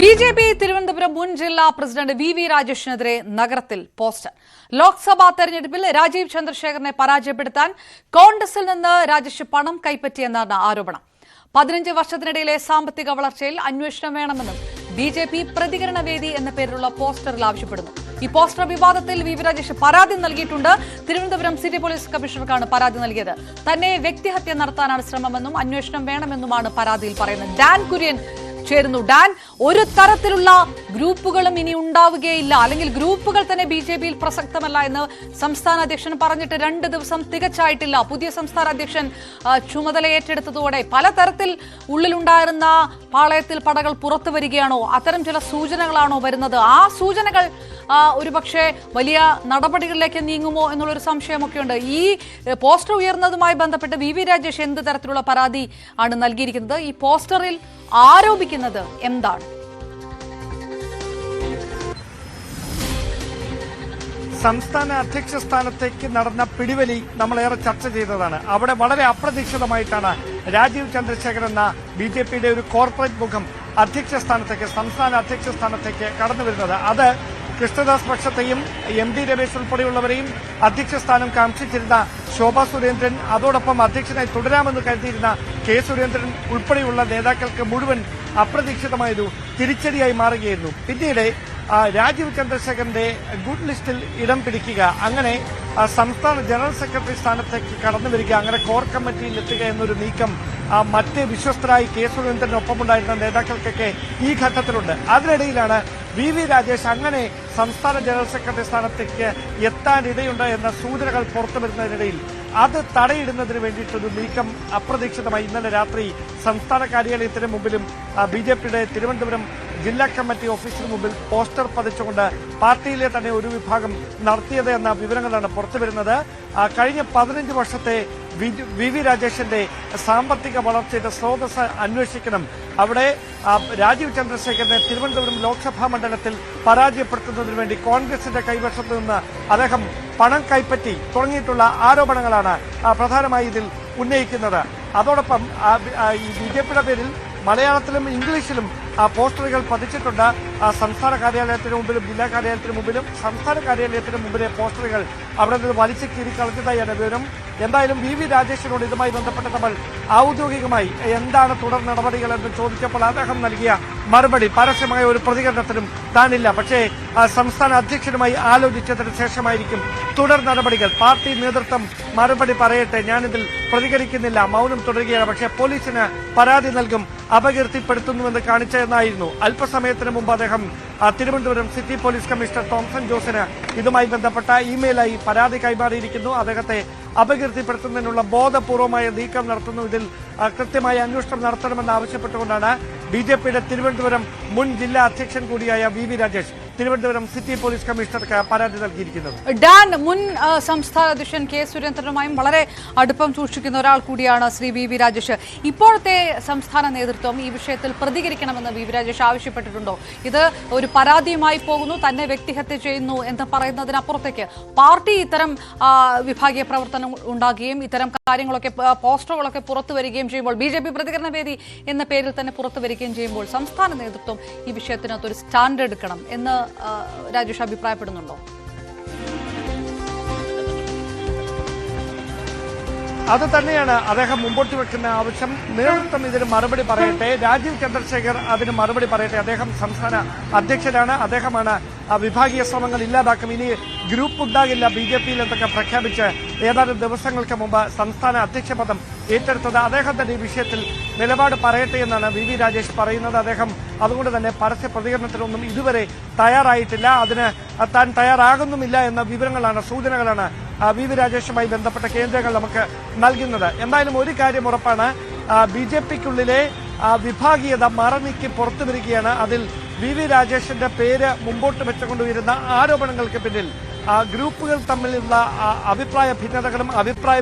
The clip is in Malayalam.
ബിജെപി തിരുവനന്തപുരം മുൻ ജില്ലാ പ്രസിഡന്റ് വി രാജേഷിനെതിരെ നഗരത്തിൽ പോസ്റ്റർ. ലോക്സഭാ തെരഞ്ഞെടുപ്പിൽ രാജീവ് ചന്ദ്രശേഖരനെ പരാജയപ്പെടുത്താൻ കോൺഗ്രസിൽ നിന്ന് രാജേഷ് പണം കൈപ്പറ്റിയെന്നാണ് ആരോപണം. 15 വർഷത്തിനിടയിലെ സാമ്പത്തിക വളർച്ചയിൽ അന്വേഷണം വേണമെന്നും ബിജെപി പ്രതികരണ വേദി എന്ന പേരിലുള്ള പോസ്റ്ററിൽ ആവശ്യപ്പെടുന്നു. ഈ പോസ്റ്റർ വിവാദത്തിൽ വി രാജേഷ് പരാതി നൽകിയിട്ടുണ്ട്. തിരുവനന്തപുരം സിറ്റി പോലീസ് കമ്മീഷണർക്കാണ് പരാതി നൽകിയത്. തന്നെ വ്യക്തിഹത്യ നടത്താനാണ് ശ്രമമെന്നും അന്വേഷണം വേണമെന്നുമാണ് പരാതിയിൽ പറയുന്നത്. ഡാൻ കുര്യൻ ചേരുന്നു. ഡാൻ, ഒരു തരത്തിലുള്ള ഗ്രൂപ്പുകളും ഇനി ഉണ്ടാവുകയില്ല, അല്ലെങ്കിൽ ഗ്രൂപ്പുകൾ തന്നെ ബിജെപിയിൽ പ്രസക്തമല്ല എന്ന് സംസ്ഥാന അധ്യക്ഷൻ പറഞ്ഞിട്ട് 2 ദിവസം തികച്ചായിട്ടില്ല. പുതിയ സംസ്ഥാന അധ്യക്ഷൻ ചുമതല ഏറ്റെടുത്തതോടെ പലതരത്തിൽ ഉള്ളിലുണ്ടായിരുന്ന പാളയത്തിൽ പടകൾ പുറത്തു വരികയാണോ? അത്തരം ചില സൂചനകളാണോ വരുന്നത്? ആ സൂചനകൾ ഒരുപക്ഷെ വലിയ നടപടികളിലേക്ക് നീങ്ങുമോ എന്നുള്ളൊരു സംശയമൊക്കെയുണ്ട്. ഈ പോസ്റ്റർ ഉയർന്നതുമായി ബന്ധപ്പെട്ട് വി രാജേഷ് എന്ത് തരത്തിലുള്ള പരാതി ആണ് നൽകിയിരിക്കുന്നത്? ഈ പോസ്റ്ററിൽ ആരോപിക്കുന്നത് എന്താണ്? സംസ്ഥാന അധ്യക്ഷ സ്ഥാനത്തേക്ക് നടന്ന പിടിവലി നമ്മളേറെ ചർച്ച ചെയ്തതാണ്. അവിടെ വളരെ അപ്രതീക്ഷിതമായിട്ടാണ് രാജീവ് ചന്ദ്രശേഖർ എന്ന ബിജെപിയുടെ ഒരു കോർപ്പറേറ്റ് മുഖം അധ്യക്ഷ സ്ഥാനത്തേക്ക്, സംസ്ഥാന അധ്യക്ഷ സ്ഥാനത്തേക്ക് കടന്നു വരുന്നത്. അത് കൃഷ്ണദാസ് പക്ഷത്തെയും എം ഡി രമേശ് ഉൾപ്പെടെയുള്ളവരെയും അധ്യക്ഷ സ്ഥാനം കാക്ഷിച്ചിരുന്ന ശോഭാ സുരേന്ദ്രൻ, അതോടൊപ്പം അധ്യക്ഷനായി തുടരാമെന്ന് കരുതിയിരുന്ന കെ സുരേന്ദ്രൻ ഉൾപ്പെടെയുള്ള നേതാക്കൾക്ക് മുഴുവൻ അപ്രതീക്ഷിതമായൊരു തിരിച്ചടിയായി മാറുകയായിരുന്നു. പിന്നീട് രാജീവ് ചന്ദ്രശേഖരന്റെ ഗുഡ് ലിസ്റ്റിൽ ഇടം പിടിക്കുക, അങ്ങനെ സംസ്ഥാന ജനറൽ സെക്രട്ടറി സ്ഥാനത്തേക്ക് കടന്നു വരിക, അങ്ങനെ കോർ കമ്മിറ്റിയിൽ എത്തുക എന്നൊരു നീക്കം മറ്റ് വിശ്വസ്തരായി കെ സുരേന്ദ്രനൊപ്പമുണ്ടായിരുന്ന നേതാക്കൾക്കൊക്കെ ഈ ഘട്ടത്തിലുണ്ട്. അതിനിടയിലാണ് വി രാജേഷ് അങ്ങനെ സംസ്ഥാന ജനറൽ സെക്രട്ടറി സ്ഥാനത്തേക്ക് എത്താനിടയുണ്ട് എന്ന സൂചനകൾ പുറത്തുവരുന്നതിനിടയിൽ അത് തടയിടുന്നതിന് വേണ്ടിയിട്ടൊരു നീക്കം അപ്രതീക്ഷിതമായി ഇന്നലെ രാത്രി സംസ്ഥാന കാര്യാലയത്തിന് മുമ്പിലും ബിജെപിയുടെ തിരുവനന്തപുരം ജില്ലാ കമ്മിറ്റി ഓഫീസിന് മുമ്പിൽ പോസ്റ്റർ പതിച്ചുകൊണ്ട് പാർട്ടിയിലെ തന്നെ ഒരു വിഭാഗം നടത്തിയത് എന്ന വിവരങ്ങളാണ് പുറത്തുവരുന്നത്. കഴിഞ്ഞ 15 വർഷത്തെ വി രാജേഷിന്റെ സാമ്പത്തിക വളർച്ചയുടെ സ്രോതസ് അന്വേഷിക്കണം. അവിടെ രാജീവ് ചന്ദ്രശേഖരനെ തിരുവനന്തപുരം ലോക്സഭാ മണ്ഡലത്തിൽ പരാജയപ്പെടുത്തുന്നതിന് വേണ്ടി കോൺഗ്രസിന്റെ കൈവശത്തു നിന്ന് അദ്ദേഹം പണം കൈപ്പറ്റി തുടങ്ങിയിട്ടുള്ള ആരോപണങ്ങളാണ് പ്രധാനമായി ഇതിൽ ഉന്നയിക്കുന്നത്. അതോടൊപ്പം ഈ ബിജെപിയുടെ പേരിൽ മലയാളത്തിലും ഇംഗ്ലീഷിലും പോസ്റ്ററുകൾ പതിച്ചിട്ടുണ്ട്. സംസ്ഥാന കാര്യാലയത്തിന് മുമ്പിലും ജില്ലാ കാര്യാലയത്തിന് മുമ്പിലും സംസ്ഥാന കാര്യാലയത്തിന് മുമ്പിലെ പോസ്റ്ററുകൾ അവിടെ നിന്ന് വലിച്ചു കീറി കളഞ്ഞതായാണ് വിവരം. എന്തായാലും വി രാജേഷിനോട് ഇതുമായി ബന്ധപ്പെട്ട് നമ്മൾ ഔദ്യോഗികമായി എന്താണ് തുടർ നടപടികൾ എന്ന് ചോദിച്ചപ്പോൾ അദ്ദേഹം നൽകിയ മറുപടി പരസ്യമായ ഒരു പ്രതികരണത്തിനും താനില്ല. പക്ഷേ സംസ്ഥാന അധ്യക്ഷനുമായി ആലോചിച്ചതിന് ശേഷമായിരിക്കും തുടർ നടപടികൾ. പാർട്ടി നേതൃത്വം മറുപടി പറയട്ടെ, ഞാനിതിൽ പ്രതികരിക്കുന്നില്ല, മൗനം തുടരുകയാണ്, പക്ഷേ പോലീസിന് പരാതി നൽകും, അപകീർത്തിപ്പെടുത്തുന്നുവെന്ന് കാണിച്ചതെന്നായിരുന്നു അല്പസമയത്തിന് മുമ്പ് അദ്ദേഹം Thiruvananthapuram city police commissioner Thomson ജോസിന് ഇതുമായി ബന്ധപ്പെട്ട ഇമെയിലായി പരാതി കൈമാറിയിരിക്കുന്നു. അദ്ദേഹത്തെ അപകീർത്തിപ്പെടുത്തുന്നതിനുള്ള ബോധപൂർവമായ നീക്കം നടത്തുന്നു. ഇതിൽ കൃത്യമായ അന്വേഷണം നടത്തണമെന്ന് ആവശ്യപ്പെട്ടുകൊണ്ടാണ് ബിജെപിയുടെ തിരുവനന്തപുരം മുൻ ജില്ലാ അധ്യക്ഷൻ കൂടിയായ V Rajesh Thiruvananthapuram city police കമ്മീഷണർക്ക് പരാതി നൽകിയിരിക്കുന്നത്. ഡാൻ, മുൻ സംസ്ഥാന അധ്യക്ഷൻ കെ സുരേന്ദ്രനുമായും വളരെ അടുപ്പം സൂക്ഷിക്കുന്ന ഒരാൾ കൂടിയാണ് ശ്രീ വി രാജേഷ്. ഇപ്പോഴത്തെ സംസ്ഥാന നേതൃത്വം ഈ വിഷയത്തിൽ പ്രതികരിക്കണമെന്ന് വി രാജേഷ് ആവശ്യപ്പെട്ടിട്ടുണ്ടോ? ഇത് ഒരു പരാതിയുമായി പോകുന്നു, തന്നെ വ്യക്തിഹത്യ ചെയ്യുന്നു എന്ന് പറയുന്നതിനപ്പുറത്തേക്ക് പാർട്ടി ഇത്തരം വിഭാഗീയ പ്രവർത്തനം ഉണ്ടാകുകയും ഇത്തരം കാര്യങ്ങളൊക്കെ പോസ്റ്ററുകളൊക്കെ പുറത്തു വരികയും ചെയ്യുമ്പോൾ, ബിജെപി പ്രതികരണ വേദി എന്ന പേരിൽ തന്നെ പുറത്തു വരികയും ചെയ്യുമ്പോൾ സംസ്ഥാന നേതൃത്വം ഈ വിഷയത്തിനകത്തൊരു സ്റ്റാൻഡ് എടുക്കണം എന്ന് രാജേഷ് അഭിപ്രായപ്പെടുന്നുണ്ടോ? അത് തന്നെയാണ് അദ്ദേഹം മുമ്പോട്ട് വെക്കുന്ന ആവശ്യം. നേതൃത്വം ഇതിന് മറുപടി പറയട്ടെ, രാജീവ് ചന്ദ്രശേഖർ അതിന് മറുപടി പറയട്ടെ. അദ്ദേഹം സംസ്ഥാന അധ്യക്ഷനാണ്, അദ്ദേഹമാണ് വിഭാഗീയ ശ്രമങ്ങൾ ഇല്ലാതാക്കും, ഇനി ഗ്രൂപ്പ് ഉണ്ടാകില്ല ബിജെപിയിൽ എന്നൊക്കെ പ്രഖ്യാപിച്ച് ഏതാനും ദിവസങ്ങൾക്ക് മുമ്പ് സംസ്ഥാന അധ്യക്ഷ പദം ഏറ്റെടുത്തത്. അദ്ദേഹം തന്നെ ഈ വിഷയത്തിൽ നിലപാട് പറയട്ടെ എന്നാണ് വി രാജേഷ് പറയുന്നത്. അദ്ദേഹം അതുകൊണ്ട് തന്നെ പരസ്യ പ്രതികരണത്തിനൊന്നും ഇതുവരെ തയ്യാറായിട്ടില്ല, അതിന് താൻ തയ്യാറാകുന്നുമില്ല എന്ന വിവരങ്ങളാണ്, സൂചനകളാണ് വി രാജേഷുമായി ബന്ധപ്പെട്ട കേന്ദ്രങ്ങൾ നമുക്ക് നൽകുന്നത്. എന്തായാലും ഒരു കാര്യം ഉറപ്പാണ്, ബിജെപിക്കുള്ളിലെ വിഭാഗീയത മറനീക്കി പുറത്തു വരികയാണ്. അതിൽ വി രാജേഷിന്റെ പേര് മുമ്പോട്ട് വെച്ചുകൊണ്ടുവരുന്ന ആരോപണങ്ങൾക്ക് പിന്നിൽ ഗ്രൂപ്പുകൾ തമ്മിലുള്ള അഭിപ്രായ ഭിന്നതകളും അഭിപ്രായ